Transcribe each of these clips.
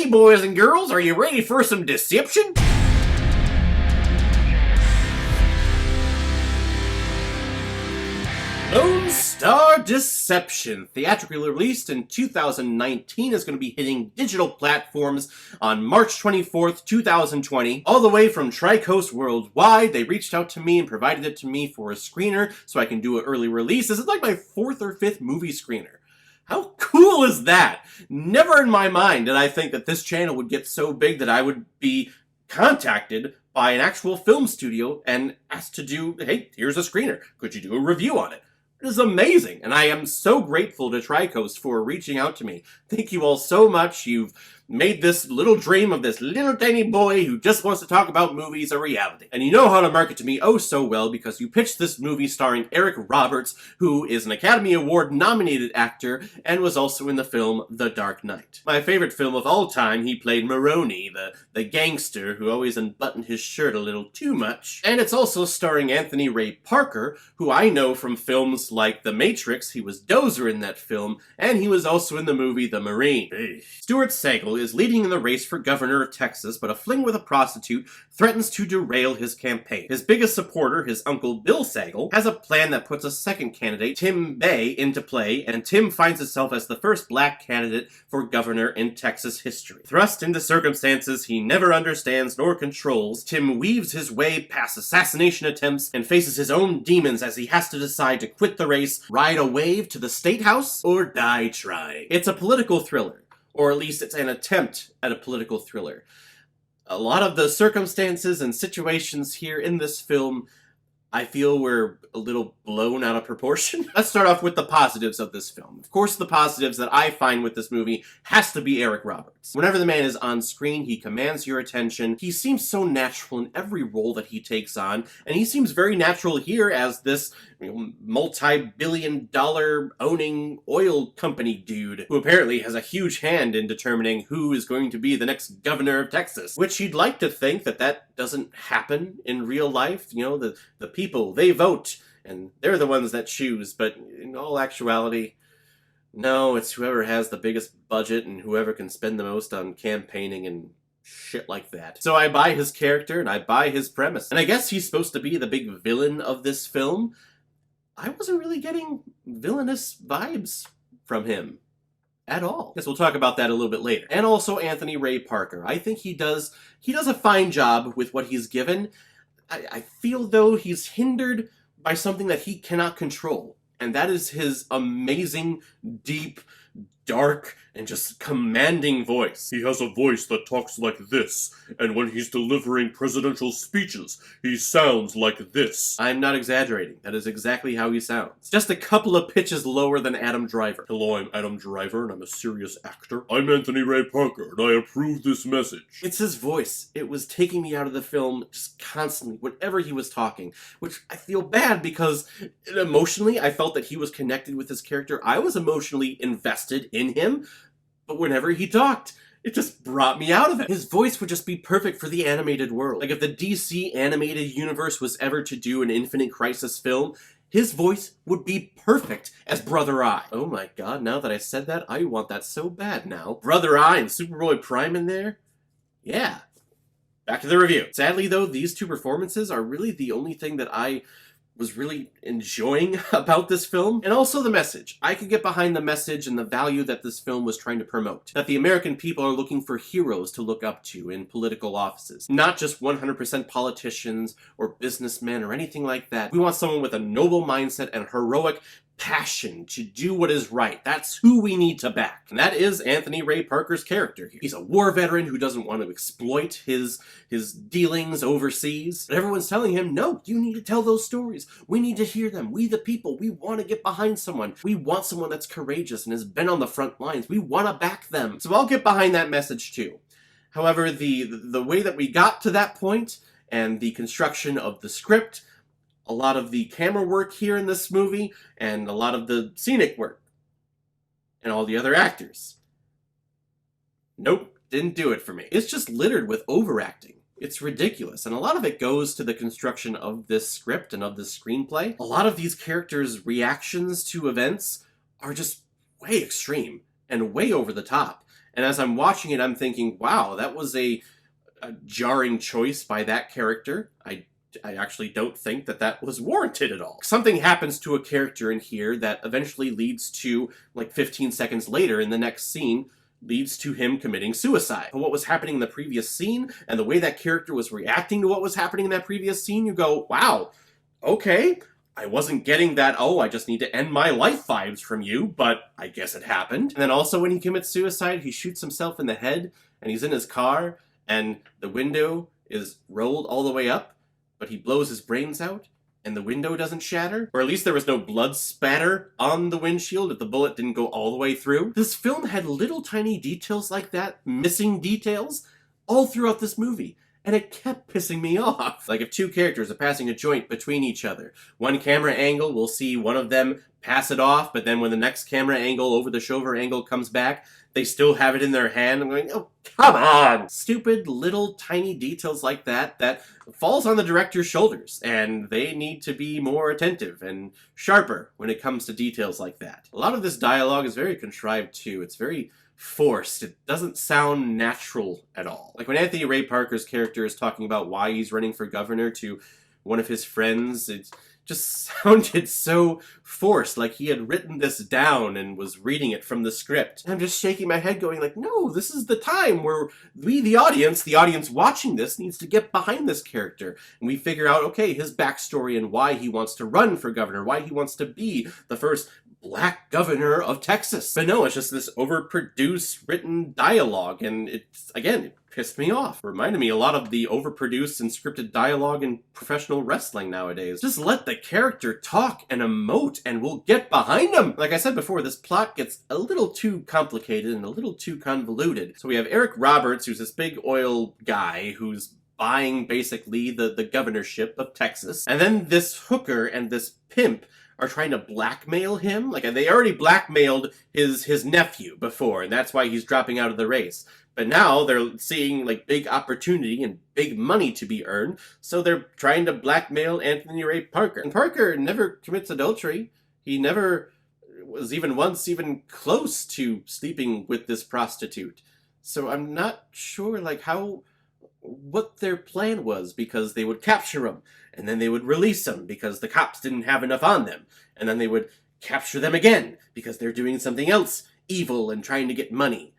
boys and girls, are you ready for some deception? Lone Star Deception, theatrically released in 2019, is going to be hitting digital platforms on March 24th, 2020. All the way from Tri-Coast Worldwide, they reached out to me and provided it to me for a screener so I can do an early release. This is like my 4th or 5th movie screener. How cool is that? Never in my mind did I think that this channel would get so big that I would be contacted by an actual film studio and asked to do, hey, here's a screener. Could you do a review on it? It is amazing, and I am so grateful to Tri-Coast for reaching out to me. Thank you all so much. You've made this little dream of this little tiny boy who just wants to talk about movies a reality. And you know how to market to me oh so well because you pitched this movie starring Eric Roberts, who is an Academy Award nominated actor and was also in the film The Dark Knight. My favorite film of all time, he played Maroney, the gangster who always unbuttoned his shirt a little too much. And it's also starring Anthony Ray Parker, who I know from films like The Matrix. He was Dozer in that film, and he was also in the movie The Marine. Stuart Sagal is leading in the race for governor of Texas, but a fling with a prostitute threatens to derail his campaign. His biggest supporter, his uncle Bill Sagal, has a plan that puts a second candidate, Tim Bay, into play, and Tim finds himself as the first black candidate for governor in Texas history. Thrust into circumstances he never understands nor controls, Tim weaves his way past assassination attempts and faces his own demons as he has to decide to quit the race, ride a wave to the State House, or die trying. It's a political thriller. Or at least it's an attempt at a political thriller. A lot of the circumstances and situations here in this film, I feel were a little blown out of proportion. Let's start off with the positives of this film. Of course, the positives that I find with this movie has to be Eric Roberts. Whenever the man is on screen, he commands your attention. He seems so natural in every role that he takes on, and he seems very natural here as this multi-billion-dollar owning oil company dude who apparently has a huge hand in determining who is going to be the next governor of Texas, which you'd like to think that that doesn't happen in real life. You know, the people, they vote, and they're the ones that choose, but in all actuality, no, it's whoever has the biggest budget and whoever can spend the most on campaigning and shit like that. So I buy his character and I buy his premise. And I guess he's supposed to be the big villain of this film. I wasn't really getting villainous vibes from him at all. Guess we'll talk about that a little bit later. And also Anthony Ray Parker. I think he does a fine job with what he's given. I feel though he's hindered by something that he cannot control. And that is his amazing, deep, dark, and just commanding voice. He has a voice that talks like this, and when he's delivering presidential speeches, he sounds like this. I'm not exaggerating. That is exactly how he sounds. Just a couple of pitches lower than Adam Driver. Hello, I'm Adam Driver, and I'm a serious actor. I'm Anthony Ray Parker, and I approve this message. It's his voice. It was taking me out of the film just constantly, whenever he was talking, which I feel bad because emotionally I felt that he was connected with his character. I was emotionally invested in him, but whenever he talked, it just brought me out of it. His voice would just be perfect for the animated world. Like if the DC animated universe was ever to do an Infinite Crisis film, his voice would be perfect as Brother Eye. Oh my god, now that I said that, I want that so bad now. Brother Eye and Superboy Prime in there? Yeah. Back to the review. Sadly though, these two performances are really the only thing that I was really enjoying about this film. And also the message. I could get behind the message and the value that this film was trying to promote. That the American people are looking for heroes to look up to in political offices. Not just 100% politicians or businessmen or anything like that. We want someone with a noble mindset and heroic passion to do what is right. That's who we need to back. And that is Anthony Ray Parker's character here. He's a war veteran who doesn't want to exploit his dealings overseas. But everyone's telling him, no, you need to tell those stories. We need to hear them. We the people, we want to get behind someone. We want someone that's courageous and has been on the front lines. We want to back them. So I'll get behind that message too. However, the way that we got to that point and the construction of the script, a lot of the camera work here in this movie, and a lot of the scenic work, and all the other actors. Nope, didn't do it for me. It's just littered with overacting. It's ridiculous, and a lot of it goes to the construction of this script and of this screenplay. A lot of these characters' reactions to events are just way extreme and way over the top. And as I'm watching it, I'm thinking, wow, that was a jarring choice by that character. I actually don't think that that was warranted at all. Something happens to a character in here that eventually leads to, like 15 seconds later in the next scene, leads to him committing suicide. But what was happening in the previous scene, and the way that character was reacting to what was happening in that previous scene, you go, wow, okay, I wasn't getting that, oh, I just need to end my life vibes from you, but I guess it happened. And then also when he commits suicide, he shoots himself in the head, and he's in his car, and the window is rolled all the way up, but he blows his brains out, and the window doesn't shatter? Or at least there was no blood spatter on the windshield if the bullet didn't go all the way through. This film had little tiny details like that, missing details, all throughout this movie. And it kept pissing me off. Like if two characters are passing a joint between each other, one camera angle will see one of them pass it off, but then when the next camera angle, over the shoulder angle comes back, they still have it in their hand. I'm going, oh, come on! Stupid little tiny details like that that falls on the director's shoulders, and they need to be more attentive and sharper when it comes to details like that. A lot of this dialogue is very contrived too. It's very forced. It doesn't sound natural at all. Like when Anthony Ray Parker's character is talking about why he's running for governor to one of his friends, it just sounded so forced, like he had written this down and was reading it from the script. And I'm just shaking my head going like, no, this is the time where we, the audience watching this, needs to get behind this character. And we figure out, okay, his backstory and why he wants to run for governor, why he wants to be the first black governor of Texas. But no, it's just this overproduced written dialogue, and it's, again, it pissed me off. Reminded me a lot of the overproduced and scripted dialogue in professional wrestling nowadays. Just let the character talk and emote, and we'll get behind them. Like I said before, this plot gets a little too complicated and a little too convoluted. So we have Eric Roberts, who's this big oil guy who's buying basically the governorship of Texas. And then this hooker and this pimp are trying to blackmail him. Like, they already blackmailed his nephew before, and that's why he's dropping out of the race. But now they're seeing, like, big opportunity and big money to be earned, so they're trying to blackmail Anthony Ray Parker. And Parker never commits adultery. He never was even once even close to sleeping with this prostitute. So I'm not sure, like, what their plan was, because they would capture him, and then they would release him because the cops didn't have enough on them, and then they would capture them again because they're doing something else evil and trying to get money.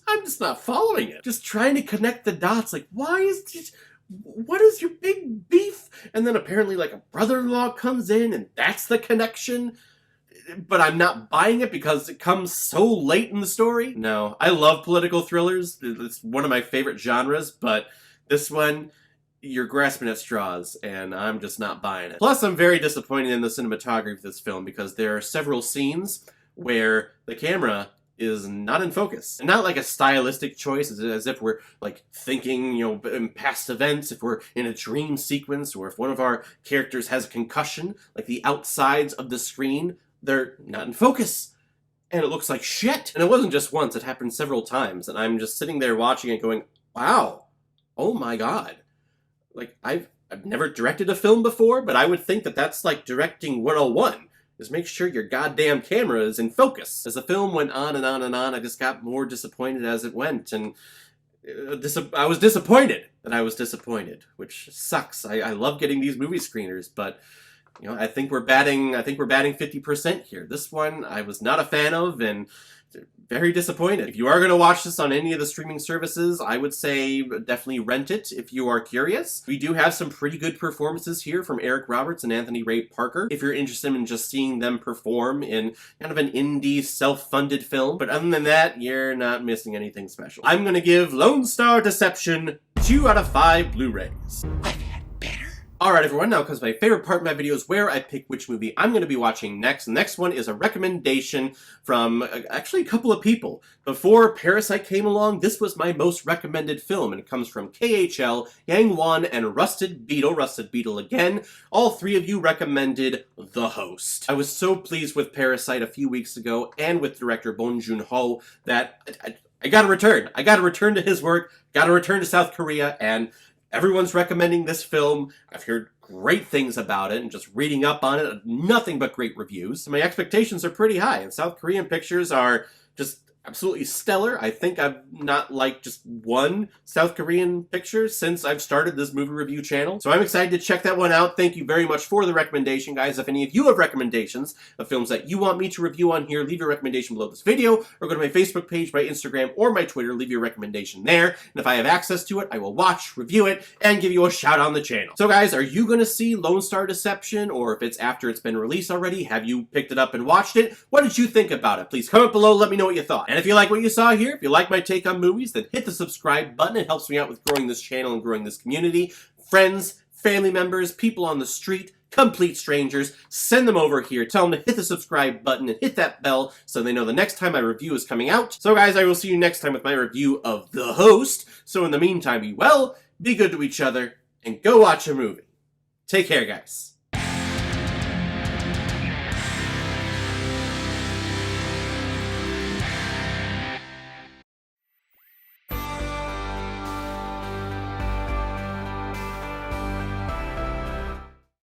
I'm just not following it. Just trying to connect the dots, like, what is your big beef? And then apparently, like, a brother-in-law comes in, and that's the connection. But I'm not buying it because it comes so late in the story. No, I love political thrillers. It's one of my favorite genres, but this one, you're grasping at straws, and I'm just not buying it. Plus, I'm very disappointed in the cinematography of this film because there are several scenes where the camera is not in focus. And not like a stylistic choice, as if we're like thinking, in past events, if we're in a dream sequence, or if one of our characters has a concussion, like the outsides of the screen, they're not in focus. And it looks like shit. And it wasn't just once, it happened several times. And I'm just sitting there watching it going, wow, oh my god. Like, I've never directed a film before, but I would think that that's like directing 101. Is make sure your goddamn camera is in focus. As the film went on and on and on, I just got more disappointed as it went. And I was disappointed that I was disappointed, which sucks. I love getting these movie screeners, but I think we're batting 50% here. This one I was not a fan of, and very disappointed. If you are going to watch this on any of the streaming services, I would say definitely rent it if you are curious. We do have some pretty good performances here from Eric Roberts and Anthony Ray Parker, if you're interested in just seeing them perform in kind of an indie, self-funded film. But other than that, you're not missing anything special. I'm going to give Lone Star Deception 2 out of 5 Blu-rays. Alright everyone, now comes my favorite part of my videos where I pick which movie I'm going to be watching next. The next one is a recommendation from actually a couple of people. Before Parasite came along, this was my most recommended film, and it comes from KHL, Yang Wan, and Rusted Beetle again. All three of you recommended The Host. I was so pleased with Parasite a few weeks ago, and with director Bong Joon-ho, that I gotta return. I gotta return to his work, gotta return to South Korea, and everyone's recommending this film. I've heard great things about it, and just reading up on it, nothing but great reviews. My expectations are pretty high, and South Korean pictures are just absolutely stellar. I think I've not liked just one South Korean picture since I've started this movie review channel. So I'm excited to check that one out. Thank you very much for the recommendation, guys. If any of you have recommendations of films that you want me to review on here, leave your recommendation below this video, or go to my Facebook page, my Instagram, or my Twitter, leave your recommendation there. And if I have access to it, I will watch, review it, and give you a shout on the channel. So guys, are you going to see Lone Star Deception? Or if it's after it's been released already, have you picked it up and watched it? What did you think about it? Please comment below, let me know what you thought. And if you like what you saw here, if you like my take on movies, then hit the subscribe button. It helps me out with growing this channel and growing this community. Friends, family members, people on the street, complete strangers, send them over here. Tell them to hit the subscribe button and hit that bell so they know the next time my review is coming out. So guys, I will see you next time with my review of The Host. So in the meantime, be well, be good to each other, and go watch a movie. Take care, guys.